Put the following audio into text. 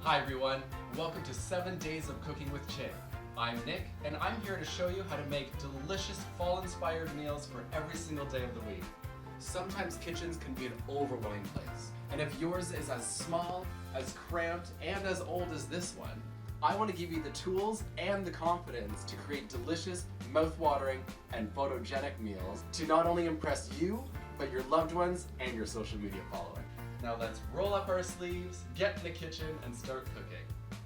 Hi everyone, welcome to 7 Days of Cooking with Chin. I'm Nick, and I'm here to show you how to make delicious fall-inspired meals for every single day of the week. Sometimes kitchens can be an overwhelming place, and if yours is as small, as cramped, and as old as this one, I want to give you the tools and the confidence to create delicious, mouth-watering, and photogenic meals to not only impress you, but your loved ones and your social media following. Now let's roll up our sleeves, get in the kitchen, and start cooking.